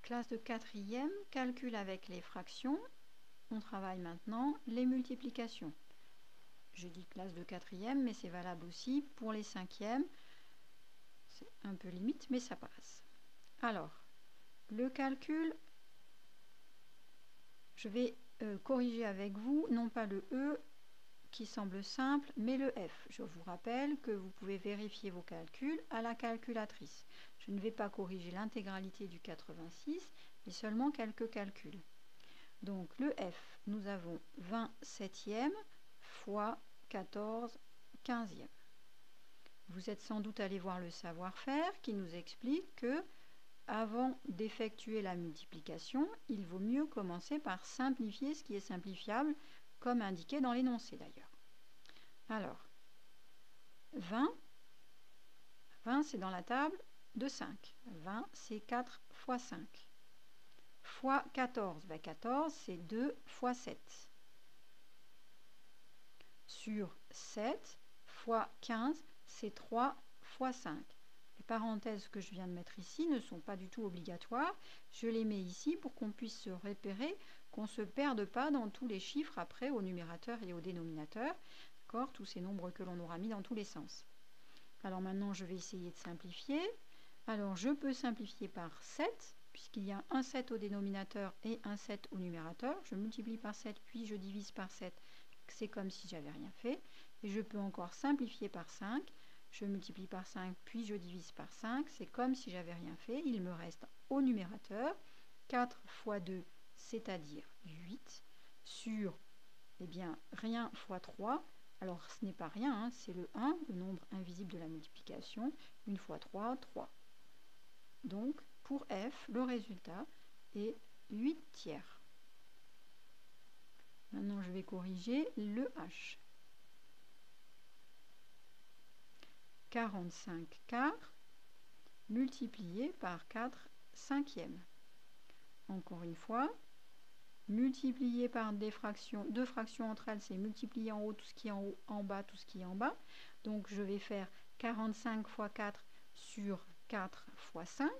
Classe de 4e, calcul avec les fractions. On travaille maintenant les multiplications. Je dis classe de 4e, mais c'est valable aussi pour les 5e. C'est un peu limite, mais ça passe. Alors, le calcul, je vais corriger avec vous, non pas le E qui semble simple, mais le F. Je vous rappelle que vous pouvez vérifier vos calculs à la calculatrice. Je ne vais pas corriger l'intégralité du 86, mais seulement quelques calculs. Donc le F, nous avons 27e fois 14 15e. Vous êtes sans doute allé voir le savoir-faire qui nous explique que avant d'effectuer la multiplication, il vaut mieux commencer par simplifier ce qui est simplifiable, comme indiqué dans l'énoncé d'ailleurs. Alors, 20 c'est dans la table de 5. 20 c'est 4 fois 5. Fois 14, 14 c'est 2 fois 7. Sur 7 fois 15, c'est 3 fois 5. Les parenthèses que je viens de mettre ici ne sont pas du tout obligatoires. Je les mets ici pour qu'on puisse se repérer, qu'on ne se perde pas dans tous les chiffres après au numérateur et au dénominateur. D'accord, tous ces nombres que l'on aura mis dans tous les sens. Alors maintenant, je vais essayer de simplifier. Alors, je peux simplifier par 7, puisqu'il y a un 7 au dénominateur et un 7 au numérateur. Je multiplie par 7, puis je divise par 7. C'est comme si j'avais rien fait. Et je peux encore simplifier par 5. Je multiplie par 5, puis je divise par 5. C'est comme si j'avais rien fait. Il me reste au numérateur 4 fois 2, c'est-à-dire 8, sur rien fois 3. Alors, ce n'est pas rien, hein, c'est le 1, le nombre invisible de la multiplication. 1 fois 3, 3. Donc, pour F, le résultat est 8 tiers. Maintenant, je vais corriger le H. 45 quarts multiplié par 4 cinquièmes. Encore une fois, multiplier par deux fractions entre elles, c'est multiplier en haut tout ce qui est en haut, en bas tout ce qui est en bas. Donc, je vais faire 45 fois 4 sur 4 fois 5.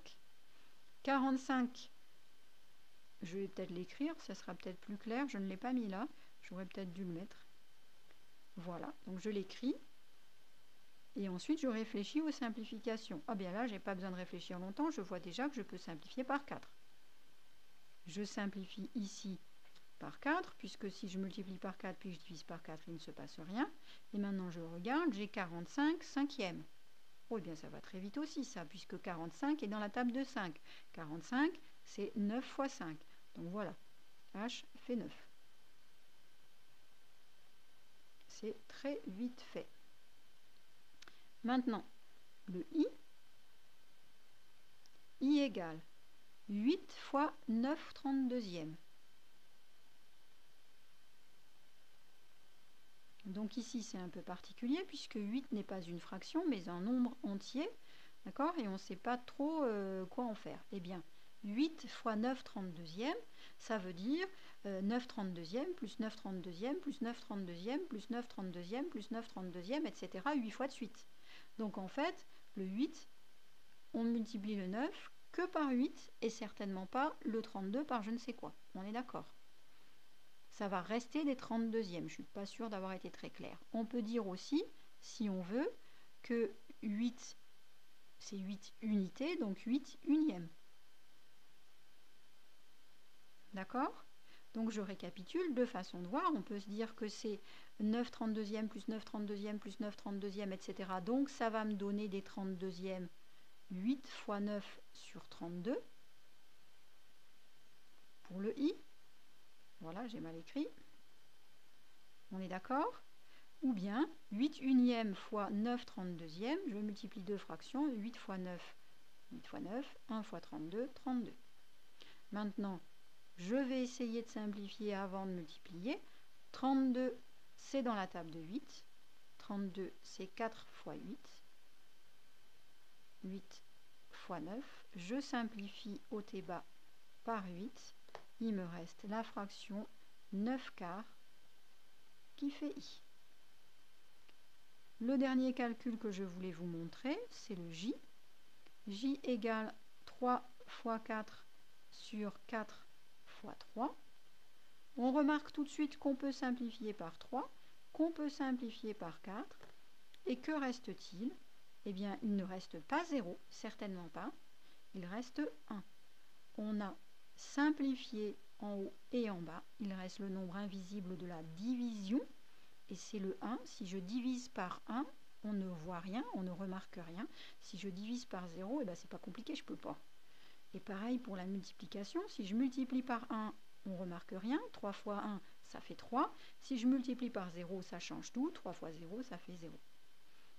45, je vais peut-être l'écrire, ça sera peut-être plus clair, je ne l'ai pas mis là, j'aurais peut-être dû le mettre. Voilà, donc je l'écris. Et ensuite, je réfléchis aux simplifications. Ah bien là, je n'ai pas besoin de réfléchir longtemps, je vois déjà que je peux simplifier par 4. Je simplifie ici par 4, puisque si je multiplie par 4, puis je divise par 4, il ne se passe rien. Et maintenant, je regarde, j'ai 45 cinquièmes. Oh, bien, ça va très vite aussi, ça, puisque 45 est dans la table de 5. 45, c'est 9 fois 5. Donc voilà, H fait 9. C'est très vite fait. Maintenant, le I égale 8 fois 9 32e. Donc ici, c'est un peu particulier, puisque 8 n'est pas une fraction, mais un nombre entier. D'accord? Et on ne sait pas trop quoi en faire. Eh bien, 8 fois 9 32e, ça veut dire 9 32e, plus 9 32e, plus 9 32e, plus 9 32e, plus 9 32e, etc. 8 fois de suite. Donc en fait, le 8, on multiplie le 9 que par 8, et certainement pas le 32 par je ne sais quoi. On est d'accord? Ça va rester des 32e. Je ne suis pas sûre d'avoir été très claire. On peut dire aussi, si on veut, que 8, c'est 8 unités, donc 8 unièmes. D'accord? Donc je récapitule, deux façons de voir. On peut se dire que c'est 9 32e plus 9 32e plus 9 32e, etc. Donc ça va me donner des 32e. 8 fois 9 sur 32. Pour le I. Voilà, j'ai mal écrit. On est d'accord? Ou bien 8 unièmes fois 9 32e, je multiplie deux fractions, 8 fois 9, 8 fois 9, 1 fois 32, 32. Maintenant, je vais essayer de simplifier avant de multiplier. 32, c'est dans la table de 8. 32, c'est 4 fois 8. 8 fois 9. Je simplifie haut et bas par 8. Il me reste la fraction 9 quarts qui fait I. Le dernier calcul que je voulais vous montrer, c'est le J. J égale 3 fois 4 sur 4 fois 3. On remarque tout de suite qu'on peut simplifier par 3, qu'on peut simplifier par 4. Et que reste-t-il? Eh bien, il ne reste pas 0, certainement pas. Il reste 1. On a simplifié en haut et en bas. Il reste le nombre invisible de la division. Et c'est le 1. Si je divise par 1, on ne voit rien, on ne remarque rien. Si je divise par 0, eh ben, c'est pas compliqué, je peux pas. Et pareil pour la multiplication. Si je multiplie par 1, on ne remarque rien. 3 fois 1, ça fait 3. Si je multiplie par 0, ça change tout. 3 fois 0, ça fait 0.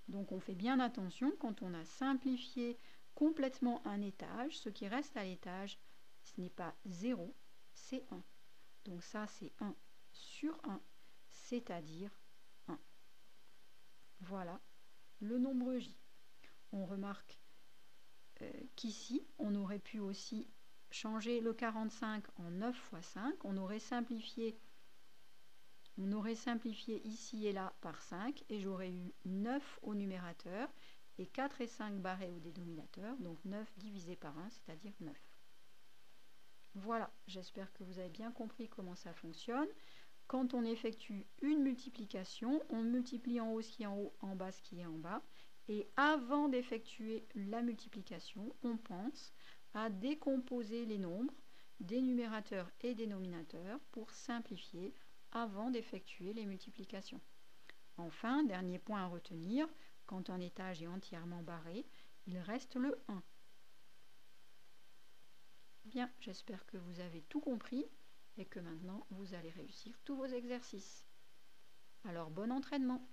Donc on fait bien attention quand on a simplifié complètement un étage. Ce qui reste à l'étage, ce n'est pas 0, c'est 1. Donc ça, c'est 1 sur 1, c'est-à-dire 1. Voilà le nombre J. On remarque qu'ici, on aurait pu aussi changer le 45 en 9 fois 5. On aurait simplifié ici et là par 5 et j'aurais eu 9 au numérateur et 4 et 5 barrés au dénominateur, donc 9 divisé par 1, c'est-à-dire 9. Voilà, j'espère que vous avez bien compris comment ça fonctionne. Quand on effectue une multiplication, on multiplie en haut ce qui est en haut, en bas ce qui est en bas. Et avant d'effectuer la multiplication, on pense à décomposer les nombres des numérateurs et dénominateurs pour simplifier avant d'effectuer les multiplications. Enfin, dernier point à retenir, quand un étage est entièrement barré, il reste le 1. Bien, j'espère que vous avez tout compris et que maintenant vous allez réussir tous vos exercices. Alors bon entraînement!